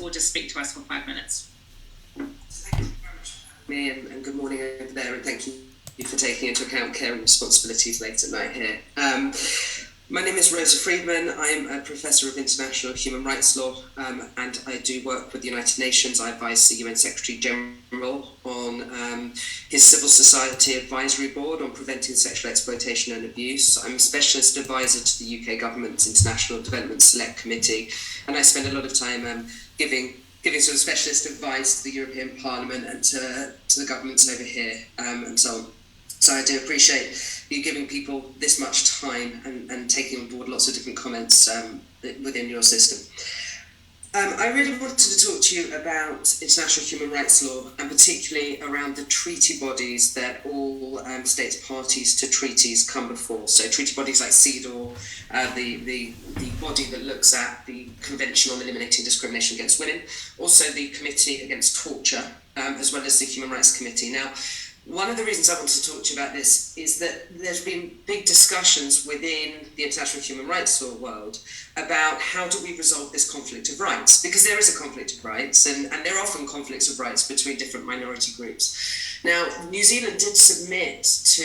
or just speak to us for 5 minutes. Thank you very much for having me, and good morning over there, and thank you for taking into account care and responsibilities late at night here. My name is Rosa Freedman. I'm a Professor of International Human Rights Law, and I do work with the United Nations. I advise the UN Secretary General on his Civil Society Advisory Board on preventing sexual exploitation and abuse. I'm a Specialist Advisor to the UK Government's International Development Select Committee, and I spend a lot of time giving sort of specialist advice to the European Parliament and to the governments over here, and so on. So I do appreciate you giving people this much time and taking on board lots of different comments within your system. I really wanted to talk to you about international human rights law, and particularly around the treaty bodies that all states parties to treaties come before. So treaty bodies like CEDAW, the body that looks at the Convention on Eliminating Discrimination Against Women, also the Committee Against Torture, as well as the Human Rights Committee. Now, one of the reasons I wanted to talk to you about this is that there's been big discussions within the international human rights law world about how do we resolve this conflict of rights, because there is a conflict of rights, and there are often conflicts of rights between different minority groups. Now, New Zealand did submit to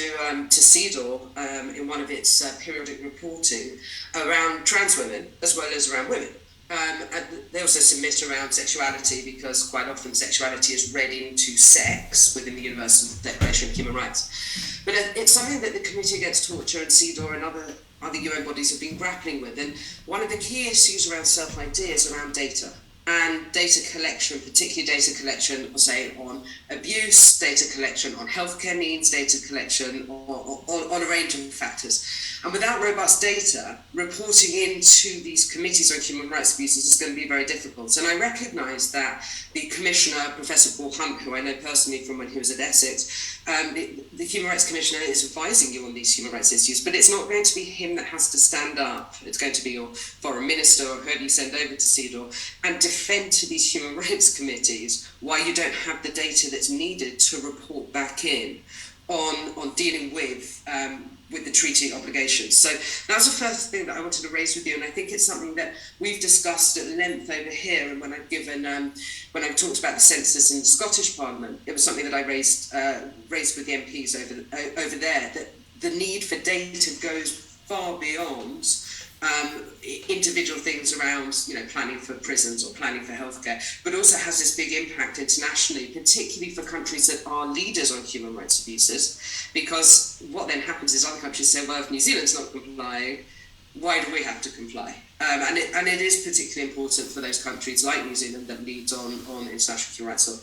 CEDAW in one of its periodic reporting around trans women as well as around women. And they also submit around sexuality, because quite often sexuality is read into sex within the Universal Declaration of Human Rights. But it's something that the Committee Against Torture and CEDAW and other UN bodies have been grappling with. And one of the key issues around self-ID is around data and data collection, particularly data collection, say, on abuse, data collection on healthcare needs, data collection on a range of factors. And without robust data, reporting into these committees on human rights abuses is going to be very difficult. And I recognise that the Commissioner, Professor Paul Hunt, who I know personally from when he was at Essex, the Human Rights Commissioner is advising you on these human rights issues, but it's not going to be him that has to stand up. It's going to be your foreign minister or whoever you send over to CEDAW and defend to these human rights committees why you don't have the data that's needed to report back in on dealing with the treaty obligations. So that was the first thing that I wanted to raise with you, and I think it's something that we've discussed at length over here. And when I've talked about the census in the Scottish Parliament, it was something that I raised with the MPs over there, that the need for data goes far beyond individual things around, planning for prisons or planning for healthcare, but also has this big impact internationally, particularly for countries that are leaders on human rights abuses, because what then happens is other countries say, well, if New Zealand's not complying, why do we have to comply? And it is particularly important for those countries like New Zealand that leads on international human rights law.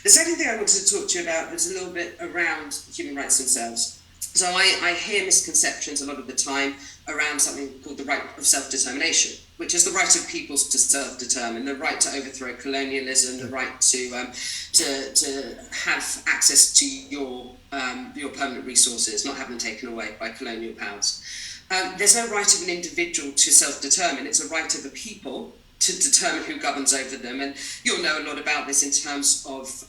The second thing I wanted to talk to you about is a little bit around human rights themselves. So I hear misconceptions a lot of the time around something called the right of self-determination, which is the right of peoples to self-determine, the right to overthrow colonialism, the right to have access to your permanent resources, not have them taken away by colonial powers. There's no right of an individual to self-determine. It's a right of a people to determine who governs over them, and you'll know a lot about this in terms of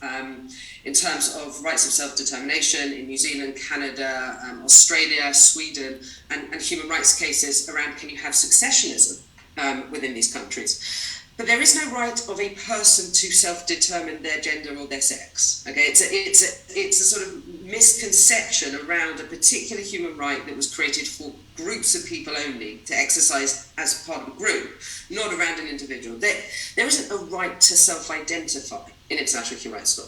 rights of self-determination in New Zealand, Canada, Australia, Sweden, and human rights cases around can you have successionism within these countries. But there is no right of a person to self-determine their gender or their sex. Okay, it's a sort of misconception around a particular human right that was created for groups of people only to exercise as part of a group, not around an individual. There isn't a right to self-identify in international human rights law.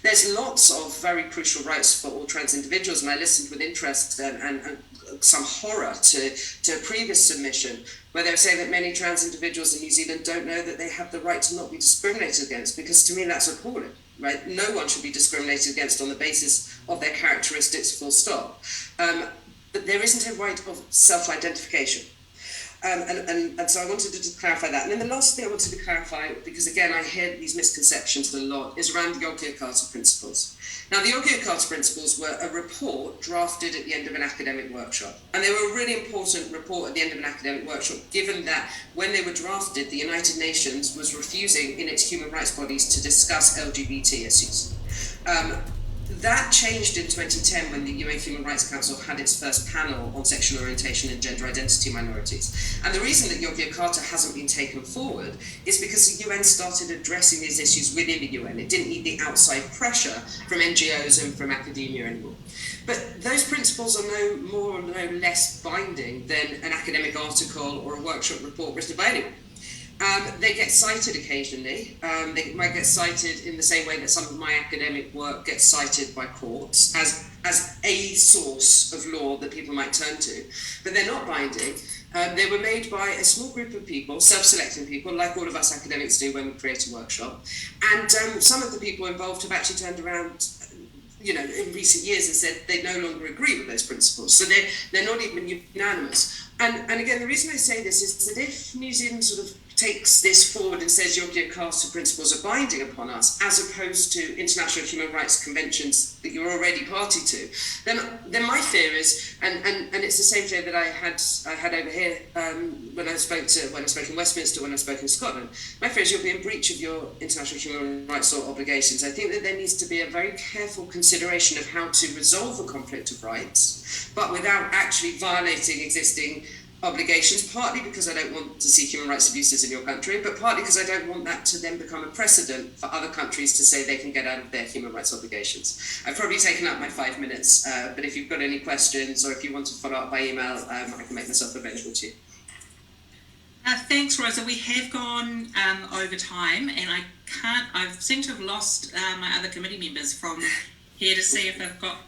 There's lots of very crucial rights for all trans individuals, and I listened with interest and some horror to a previous submission where they were saying that many trans individuals in New Zealand don't know that they have the right to not be discriminated against, because to me that's appalling, right? No one should be discriminated against on the basis of their characteristics, full stop. But there isn't a right of self-identification. And so I wanted to clarify that. And then the last thing I wanted to clarify, because again, I hear these misconceptions a lot, is around the Yogyakarta Principles. Now, the Yogyakarta Principles were a report drafted at the end of an academic workshop. And they were a really important report at the end of an academic workshop, given that when they were drafted, the United Nations was refusing in its human rights bodies to discuss LGBT issues. That changed in 2010 when the UN Human Rights Council had its first panel on sexual orientation and gender identity minorities. And the reason that Yogyakarta hasn't been taken forward is because the UN started addressing these issues within the UN. It didn't need the outside pressure from NGOs and from academia anymore. But those principles are no more or no less binding than an academic article or a workshop report written by anyone. They get cited occasionally. They might get cited in the same way that some of my academic work gets cited by courts as a source of law that people might turn to, but they're not binding. They were made by a small group of people, self-selecting people, like all of us academics do when we create a workshop. And some of the people involved have actually turned around, in recent years and said they no longer agree with those principles. So they're not even unanimous. And again, the reason I say this is that if New Zealand sort of takes this forward and says Yogyakarta principles are binding upon us, as opposed to international human rights conventions that you're already party to, then my fear is, and it's the same fear that I had over here when I spoke in Westminster, when I spoke in Scotland. My fear is you'll be in breach of your international human rights law obligations. I think that there needs to be a very careful consideration of how to resolve a conflict of rights, but without actually violating existing obligations, partly because I don't want to see human rights abuses in your country, but partly because I don't want that to then become a precedent for other countries to say they can get out of their human rights obligations. I've probably taken up my 5 minutes, but if you've got any questions or if you want to follow up by email, I can make myself available to you. Thanks, Rosa. We have gone over time, and I seem to have lost my other committee members from here to see if they've got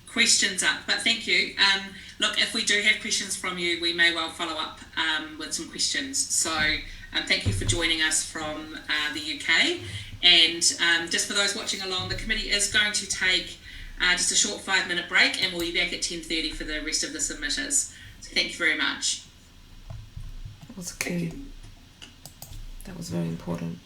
questions up, but thank you. Look, if we do have questions from you, we may well follow up with some questions. So thank you for joining us from the UK. And just for those watching along, the committee is going to take just a short 5-minute break, and we'll be back at 10:30 for the rest of the submitters. So thank you very much. That was key. That was very important.